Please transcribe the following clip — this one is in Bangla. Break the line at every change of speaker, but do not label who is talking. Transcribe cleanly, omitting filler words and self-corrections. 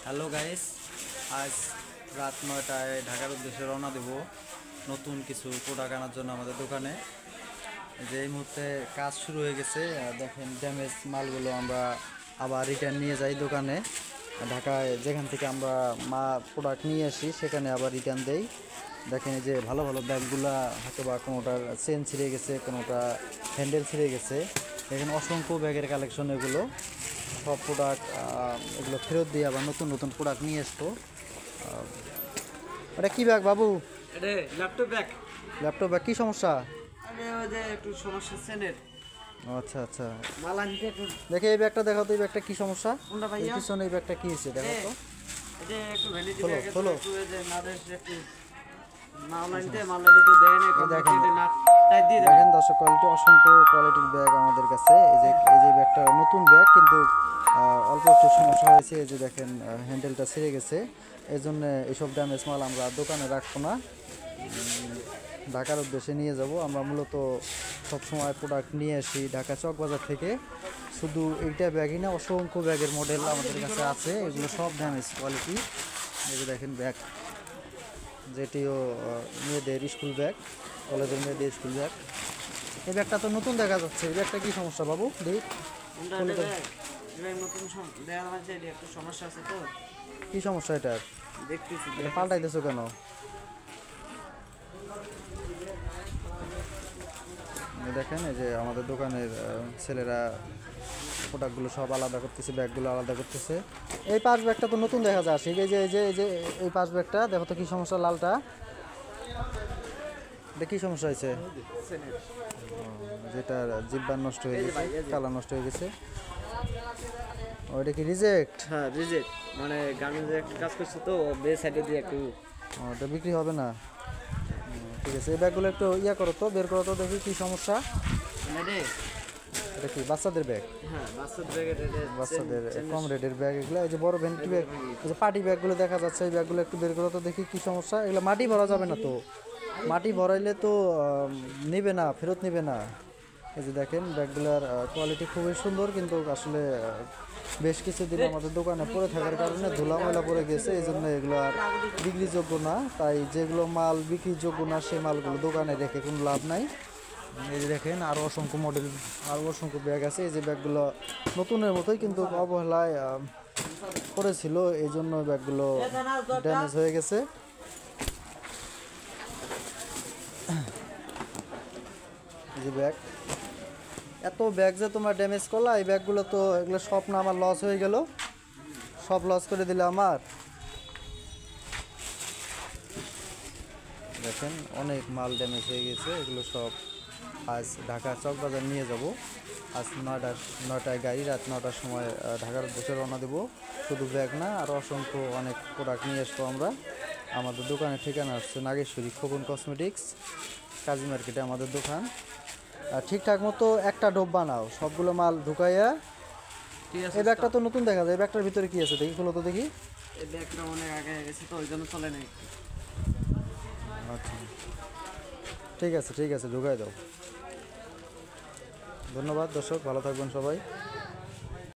হ্যালো গাইস, আজ রাত 9টায় ঢাকার উদ্দেশ্যে রওনা দেব নতুন কিছু প্রোডাক্ট আনার জন্য আমাদের দোকানে। যে এই মুহূর্তে কাজ শুরু হয়ে গেছে। দেখেন ড্যামেজ মালগুলো আমরা আবার রিটার্ন নিয়ে যাই দোকানে। ঢাকায় যেখান থেকে আমরা প্রোডাক্ট নিয়ে আসি সেখানে আবার রিটার্ন দেই। দেখেন এই যে ভালো ভালো ব্যাগগুলা হয়তো বা কোনোটার চেন ছিঁড়ে গেছে, কোনোটা হ্যান্ডেল ছিঁড়ে গেছে। এখানে অসংখ্য ব্যাগের কালেকশন, এগুলো সব প্রোডাক্ট এগুলো ফেরত দিয়ে আবার নতুন নতুন প্রোডাক্ট নিয়ে আসবো। এটা কী ব্যাগ বাবু?
এটা ল্যাপটপ ব্যাগ।
ল্যাপটপ ব্যাগ, কী সমস্যা?
আরে ওই যে একটু সমস্যা সেনের
আচ্ছা আচ্ছা,
মাল আনতে একটু।
দেখে এই ব্যাগটা দেখাও তো, এই ব্যাগটা কী সমস্যা?
কোনটা ভাইয়া?
পিছনে এই ব্যাগটা কী হয়েছে দেখো তো।
এটা একটু ভ্যানিটি
খোলো,
ব্যাগ
খোলো।
একটু এই যে নাদেশ একটু মাল আনতে মাল আনতে তো দেয় না
দেখেন।
কমপ্লিট না টাইট দিয়ে দেয়।
দেখেন দর্শক, কোয়ালিটি অসংখ্য কোয়ালিটির ব্যাগ আমাদের কাছে। এই যে ব্যাগটা নতুন ব্যাগ, কিন্তু অল্প একটু সমস্যা হয়েছে। এই যে দেখেন হ্যান্ডেলটা ছিঁড়ে গেছে। এই জন্য এইসব ড্যামেজ মাল আমরা দোকানে রাখবো না, ঢাকার উদ্দেশ্যে নিয়ে যাব। আমরা মূলত সবসময় প্রোডাক্ট নিয়ে আসি ঢাকা চকবাজার থেকে। শুধু এইটা ব্যাগই না, অসংখ্য ব্যাগের মডেল আমাদের কাছে আছে। এগুলো সব ড্যামেজ কোয়ালিটি। এই যে দেখেন ব্যাগ, যেটিও মেয়েদের স্কুল ব্যাগ, কলেজের মেয়েদের স্কুল ব্যাগ। এই ব্যাগটা তো নতুন দেখা যাচ্ছে। এই ব্যাগটা কী সমস্যা বাবু? দেখ
কোনটা ব্যাগ নতুন দেওয়া হয়েছে, এটা একটু সমস্যা আছে তো।
কী সমস্যা এটার?
দেখতেছি
এটা পাল্টাইতেছো কেন? দেখেন এই যে আমাদের দোকানের ছেলেরা প্রোডাক্টগুলো সব আলাদা করতেছে, ব্যাগগুলো আলাদা করতেছে। এই পাশ ব্যাগটা তো নতুন দেখা যাচ্ছে। এই যে এই পাশ ব্যাগটা দেখো তো, কী সমস্যা লালটা? এটা কী সমস্যা হয়েছে? যেটা জিব্বার নষ্ট হয়ে গেছে, কালার নষ্ট হয়ে গেছে। ওইটা কি রিজেক্ট?
হ্যাঁ রিজেক্ট, মানে গার্মেন্টসে একটা কাজ করছে তো বে সাইডে দিয়ে একটু।
ওটা বিক্রি হবে না। ঠিক আছে, এই ব্যাগগুলো একটু ইয়া করো তো, বের করো তো, দেখি কী সমস্যা।
মানে
এটা কি বাচ্চাদের ব্যাগ?
হ্যাঁ বাচ্চাদের ব্যাগ, এটা
বাচ্চাদের কম রেটের ব্যাগ এগুলো। এই যে বড় ভ্যানিটি ব্যাগ, এই যে পার্টি ব্যাগগুলো দেখা যাচ্ছে, এই ব্যাগগুলো একটু বের করো তো, দেখি কী সমস্যা। এগুলো মাটি ভরা যাবে না তো, মাটি ভরাইলে তো নেবে না, ফেরত নেবে না। এই যে দেখেন ব্যাগগুলোর কোয়ালিটি খুবই সুন্দর, কিন্তু আসলে বেশ কিছুদিন আমাদের দোকানে পড়ে থাকার কারণে ধুলা ময়লা পড়ে গেছে। এই জন্য এগুলো আর বিক্রিযোগ্য না। তাই যেগুলো মাল বিক্রিযোগ্য না সেই মালগুলো দোকানে রেখে কোনো লাভ নাই। এই যে দেখেন আরও অসংখ্য মডেল, আরও অসংখ্য ব্যাগ আছে। এই যে ব্যাগগুলো নতুনের মতোই, কিন্তু অবহেলায় পড়েছিল, এই জন্য ব্যাগগুলো ড্যামেজ হয়ে গেছে। এই যে ব্যাগ, এত ব্যাগ যে তোমরা ড্যামেজ করলা, এই ব্যাগগুলো তো এগুলো সব না আমার লস হয়ে গেল, সব লস করে দিলে আমার। দেখেন অনেক মাল ড্যামেজ হয়ে গেছে। এগুলো সব আজ ঢাকা চকবাজার নিয়ে যাব। আজ 9টায় গাড়ি, রাত 9টার সময় ঢাকার উদ্দেশ্যে রওনা দেবো। শুধু ব্যাগ না, আরও অসংখ্য অনেক প্রোডাক্ট নিয়ে আসবো আমরা। আমাদের দোকানের ঠিকানা হচ্ছে নাগেশ্বরী খোকন কসমেটিক্স, কাজী মার্কেটে আমাদের দোকান। আর ঠিকঠাক মতো একটা ডোব বানাও, সবগুলো মাল ঢুকাইয়া।
ঠিক আছে।
এই ব্যাগটা তো নতুন দেখা যায়, এই ব্যাগটার ভিতরে কি আছে দেখি, খোলো তো দেখি।
এই ব্যাগটা অনেক আগে গেছে তো ওই জন্য চলে নাই।
আচ্ছা ঠিক আছে, ঠিক আছে, ঢুকাই দাও। ধন্যবাদ দর্শক, ভালো থাকবেন সবাই।